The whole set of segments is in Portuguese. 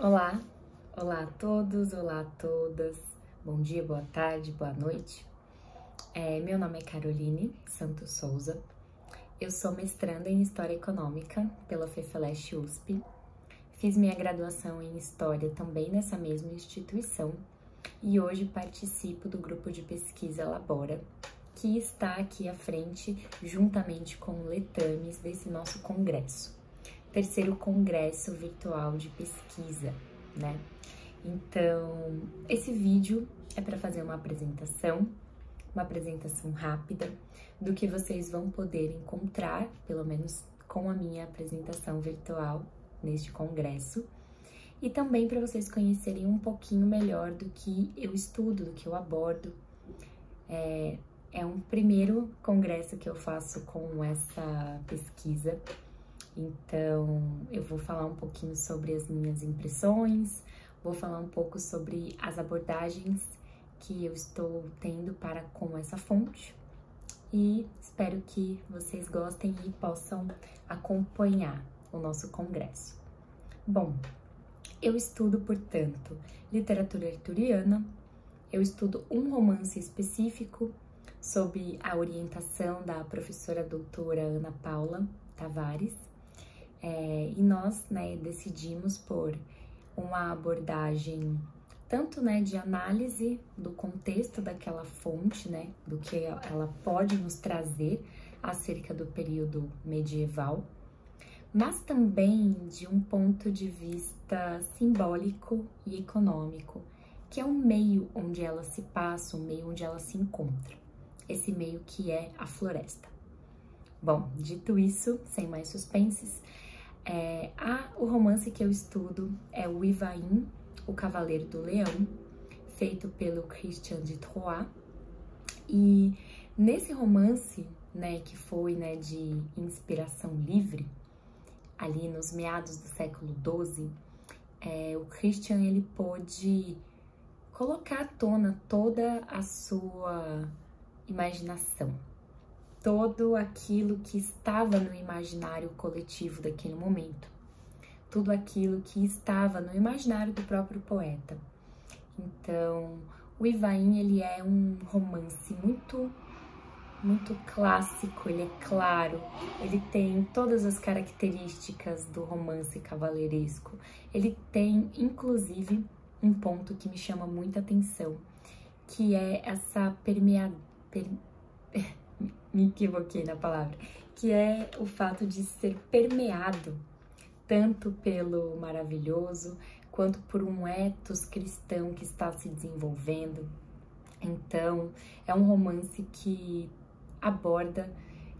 Olá, olá a todos, olá a todas, bom dia, boa tarde, boa noite. Meu nome é Caroline Santos Souza, eu sou mestranda em História Econômica pela FEFELESH USP, fiz minha graduação em História também nessa mesma instituição e hoje participo do grupo de pesquisa Labora, que está aqui à frente juntamente com o Letames desse nosso congresso. Terceiro congresso virtual de pesquisa, né? Então, esse vídeo é para fazer uma apresentação rápida do que vocês vão poder encontrar, pelo menos com a minha apresentação virtual neste congresso, e também para vocês conhecerem um pouquinho melhor do que eu estudo, do que eu abordo. É um primeiro congresso que eu faço com essa pesquisa. Então, eu vou falar um pouquinho sobre as minhas impressões, vou falar um pouco sobre as abordagens que eu estou tendo para com essa fonte e espero que vocês gostem e possam acompanhar o nosso congresso. Bom, eu estudo, portanto, literatura arturiana, eu estudo um romance específico sob a orientação da professora doutora Ana Paula Tavares. E nós, decidimos por uma abordagem tanto, de análise do contexto daquela fonte, do que ela pode nos trazer acerca do período medieval, mas também de um ponto de vista simbólico e econômico, que é o meio onde ela se passa, o meio onde ela se encontra, esse meio que é a floresta. Bom, dito isso, sem mais suspenses, o romance que eu estudo é o Ivaim, o Cavaleiro do Leão, feito pelo Christian de Troyes. E nesse romance, que foi de inspiração livre, ali nos meados do século XII, o Christian ele pôde colocar à tona toda a sua imaginação, todo aquilo que estava no imaginário coletivo daquele momento, tudo aquilo que estava no imaginário do próprio poeta. Então, o Ivaim, ele é um romance muito clássico, ele é claro, ele tem todas as características do romance cavalheiresco. Ele tem, inclusive, um ponto que me chama muita atenção, que é essa me equivoquei na palavra, que é o fato de ser permeado tanto pelo maravilhoso quanto por um ethos cristão que está se desenvolvendo. Então, é um romance que aborda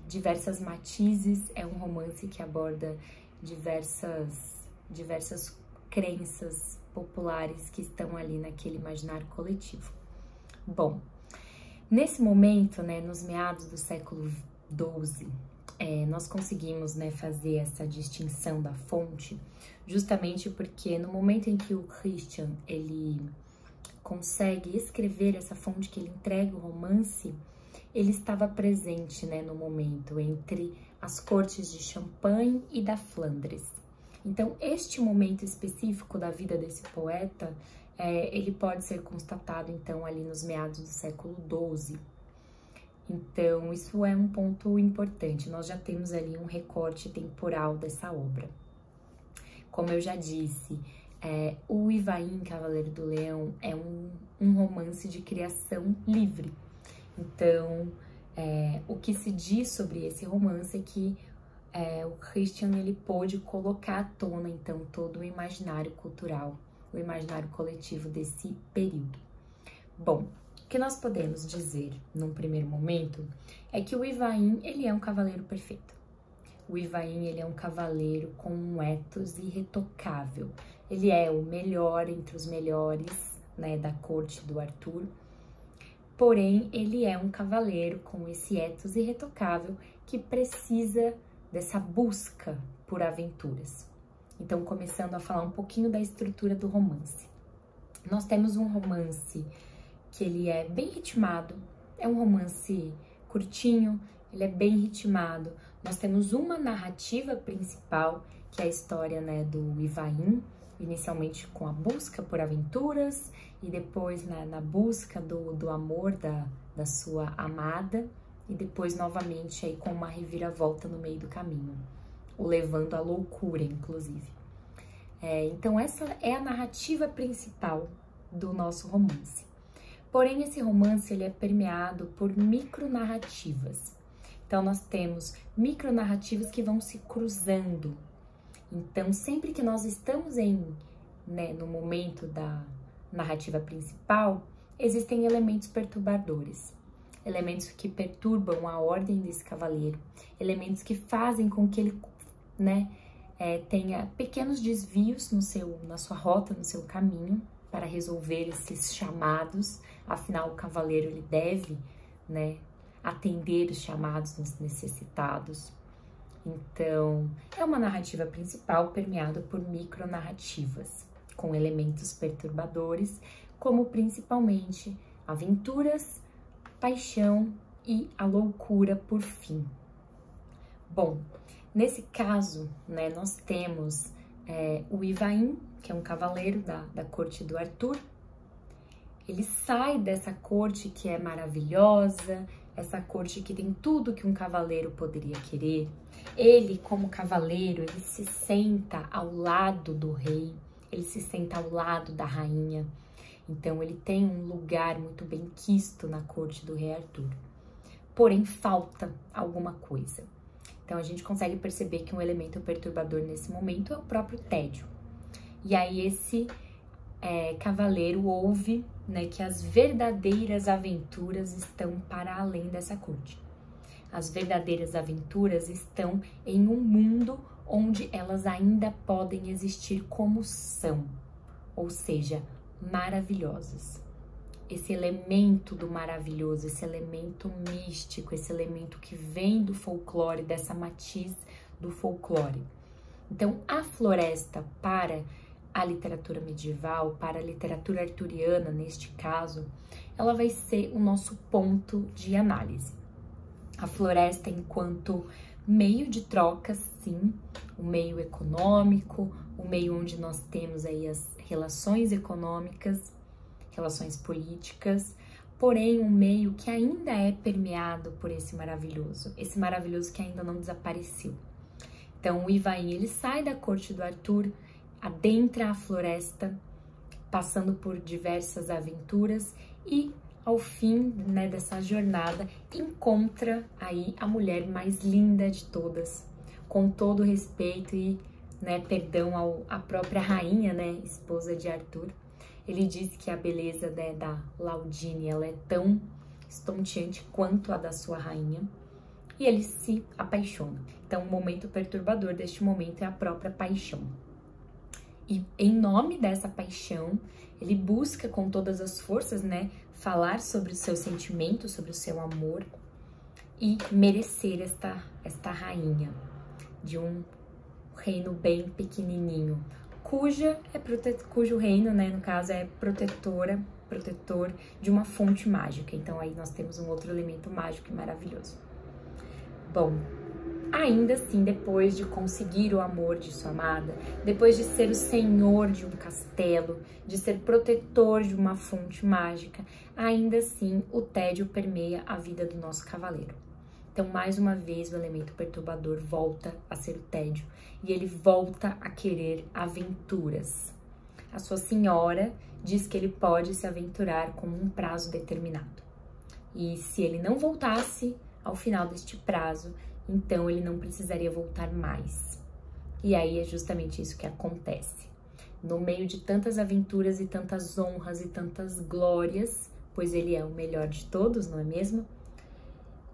diversas matizes, é um romance que aborda diversas crenças populares que estão ali naquele imaginário coletivo. Bom, nesse momento, nos meados do século XII, nós conseguimos fazer essa distinção da fonte, justamente porque no momento em que o Christian ele consegue escrever essa fonte, que ele entrega o romance, ele estava presente no momento entre as cortes de Champagne e da Flandres. Então, este momento específico da vida desse poeta, ele pode ser constatado, então, ali nos meados do século XII. Então, isso é um ponto importante, nós já temos ali um recorte temporal dessa obra. Como eu já disse, o Ivaim, Cavaleiro do Leão, é um romance de criação livre. Então, o que se diz sobre esse romance é que o Christian ele pôde colocar à tona, então, todo o imaginário cultural, o imaginário coletivo desse período. Bom, o que nós podemos dizer, num primeiro momento, é que o Ivaim, ele é um cavaleiro perfeito. O Ivaim, ele é um cavaleiro com um ethos irretocável. Ele é o melhor entre os melhores, da corte do Arthur. Porém, ele é um cavaleiro com esse ethos irretocável que precisa dessa busca por aventuras. Então, começando a falar um pouquinho da estrutura do romance. Nós temos um romance que ele é bem ritmado, é um romance curtinho, ele é bem ritmado. Nós temos uma narrativa principal, que é a história do Ivaim, inicialmente com a busca por aventuras e depois na busca do amor da sua amada e depois novamente aí com uma reviravolta no meio do caminho, o levando à loucura, inclusive. Então essa é a narrativa principal do nosso romance. Porém, esse romance ele é permeado por micronarrativas. Então, nós temos micronarrativas que vão se cruzando. Então, sempre que nós estamos no momento da narrativa principal, existem elementos perturbadores. Elementos que perturbam a ordem desse cavaleiro. Elementos que fazem com que ele, tenha pequenos desvios na sua rota, no seu caminho, para resolver esses chamados. Afinal, o cavaleiro ele deve, atender os chamados dos necessitados. Então, é uma narrativa principal permeada por micronarrativas, com elementos perturbadores, como principalmente aventuras, paixão e a loucura por fim. Bom, nesse caso, nós temos o Ivaim, que é um cavaleiro da corte do Arthur. Ele sai dessa corte que é maravilhosa, essa corte que tem tudo que um cavaleiro poderia querer. Ele, como cavaleiro, ele se senta ao lado do rei, ele se senta ao lado da rainha. Então, ele tem um lugar muito bem quisto na corte do rei Arthur. Porém, falta alguma coisa. Então, a gente consegue perceber que um elemento perturbador nesse momento é o próprio tédio. E aí, esse cavaleiro ouve que as verdadeiras aventuras estão para além dessa corte. As verdadeiras aventuras estão em um mundo onde elas ainda podem existir como são, ou seja, maravilhosas. Esse elemento do maravilhoso, esse elemento místico, esse elemento que vem do folclore, dessa matiz do folclore. Então, a floresta para a literatura medieval, para a literatura arturiana, neste caso, ela vai ser o nosso ponto de análise. A floresta enquanto meio de troca, sim, o meio econômico, o meio onde nós temos aí as relações econômicas, relações políticas, porém um meio que ainda é permeado por esse maravilhoso que ainda não desapareceu. Então, o Ivaim, ele sai da corte do Arthur, adentra a floresta, passando por diversas aventuras e, ao fim dessa jornada, encontra aí a mulher mais linda de todas, com todo respeito e perdão à própria rainha, esposa de Arthur. Ele diz que a beleza da Laudine, ela é tão estonteante quanto a da sua rainha, e ele se apaixona. Então, o momento perturbador deste momento é a própria paixão. E em nome dessa paixão, ele busca com todas as forças, falar sobre o seu sentimento, sobre o seu amor e merecer esta rainha de um reino bem pequenininho, cujo reino, no caso, é protetor de uma fonte mágica. Então, aí nós temos um outro elemento mágico e maravilhoso. Bom, ainda assim, depois de conseguir o amor de sua amada, depois de ser o senhor de um castelo, de ser protetor de uma fonte mágica, ainda assim o tédio permeia a vida do nosso cavaleiro. Então, mais uma vez, o elemento perturbador volta a ser o tédio e ele volta a querer aventuras. A sua senhora diz que ele pode se aventurar com um prazo determinado. E se ele não voltasse ao final deste prazo, então ele não precisaria voltar mais. E aí é justamente isso que acontece. No meio de tantas aventuras e tantas honras e tantas glórias, pois ele é o melhor de todos, não é mesmo?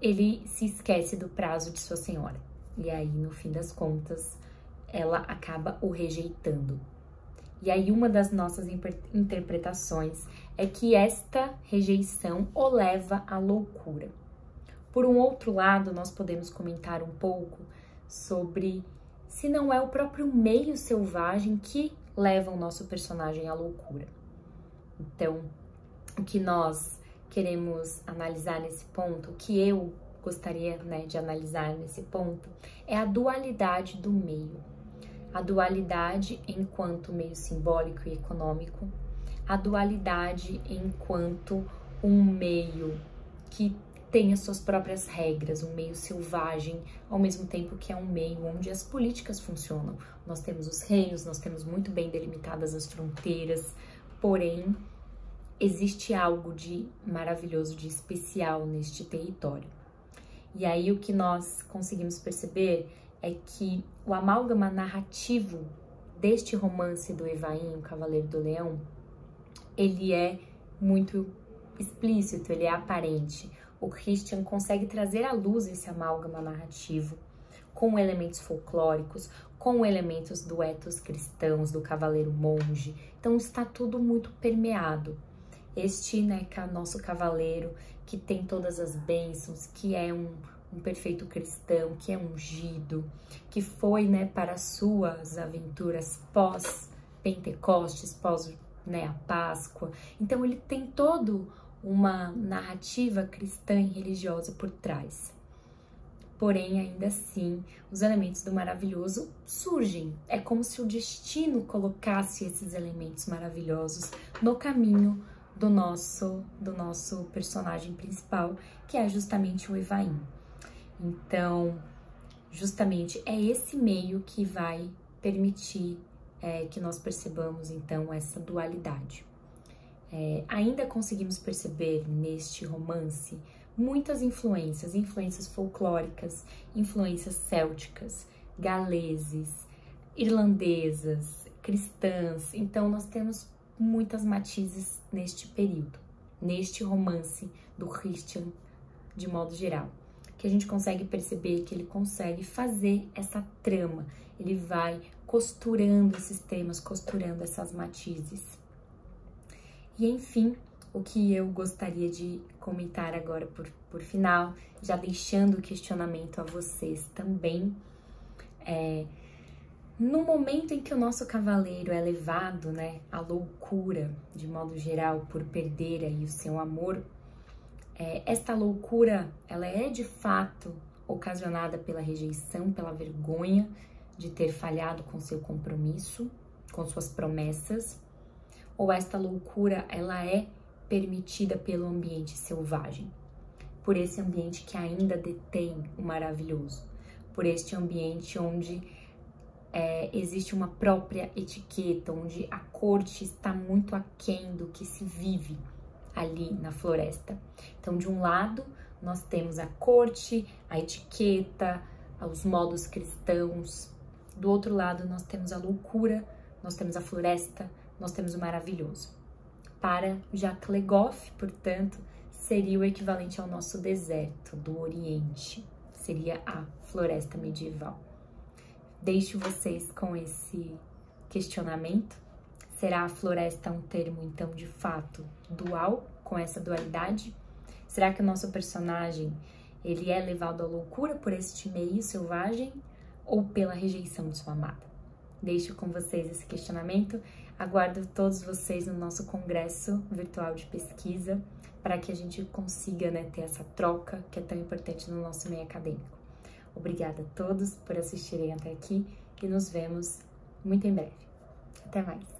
Ele se esquece do prazo de sua senhora. E aí, no fim das contas, ela acaba o rejeitando. E aí, uma das nossas interpretações é que esta rejeição o leva à loucura. Por um outro lado, nós podemos comentar um pouco sobre se não é o próprio meio selvagem que leva o nosso personagem à loucura. Então, o que nós queremos analisar nesse ponto, o que eu gostaria de analisar nesse ponto, é a dualidade do meio. a dualidade enquanto meio simbólico e econômico, a dualidade enquanto um meio que tem as suas próprias regras, um meio selvagem, ao mesmo tempo que é um meio onde as políticas funcionam. Nós temos os reinos, nós temos muito bem delimitadas as fronteiras, porém existe algo de maravilhoso, de especial neste território. E aí o que nós conseguimos perceber é que o amálgama narrativo deste romance do Evain, o Cavaleiro do Leão, ele é muito explícito, ele é aparente. O Christian consegue trazer à luz esse amálgama narrativo com elementos folclóricos, com elementos do ethos cristãos, do cavaleiro monge. Então está tudo muito permeado. Este, né, que é o nosso cavaleiro, que tem todas as bênçãos, que é um perfeito cristão, que é ungido, que foi, né, para as suas aventuras pós-Pentecostes, pós, né, a Páscoa. Então ele tem todo uma narrativa cristã e religiosa por trás. Porém, ainda assim, os elementos do maravilhoso surgem. É como se o destino colocasse esses elementos maravilhosos no caminho do nosso personagem principal, que é justamente o Evain. Então, justamente é esse meio que vai permitir que nós percebamos, então, essa dualidade. Ainda conseguimos perceber neste romance muitas influências folclóricas, influências célticas, galeses, irlandesas, cristãs. Então, nós temos muitas matizes neste período, neste romance do Christian, de modo geral, que a gente consegue perceber que ele consegue fazer essa trama, ele vai costurando esses temas, costurando essas matizes. E enfim, o que eu gostaria de comentar agora por final, já deixando o questionamento a vocês também, no momento em que o nosso cavaleiro é levado, né, à loucura, de modo geral, por perder aí o seu amor, esta loucura, ela é de fato ocasionada pela rejeição, pela vergonha de ter falhado com seu compromisso, com suas promessas, ou esta loucura, ela é permitida pelo ambiente selvagem, por esse ambiente que ainda detém o maravilhoso, por este ambiente onde existe uma própria etiqueta, onde a corte está muito aquém do que se vive ali na floresta. Então, de um lado, nós temos a corte, a etiqueta, os modos cristãos. Do outro lado, nós temos a loucura, nós temos a floresta, nós temos o maravilhoso. Para Jacques Le Goff, portanto, seria o equivalente ao nosso deserto do Oriente, seria a floresta medieval. Deixo vocês com esse questionamento. Será a floresta um termo, então, de fato, dual, com essa dualidade? Será que o nosso personagem, ele é levado à loucura por este meio selvagem ou pela rejeição de sua amada? Deixo com vocês esse questionamento. Aguardo todos vocês no nosso congresso virtual de pesquisa para que a gente consiga, né, ter essa troca que é tão importante no nosso meio acadêmico. Obrigada a todos por assistirem até aqui e nos vemos muito em breve. Até mais!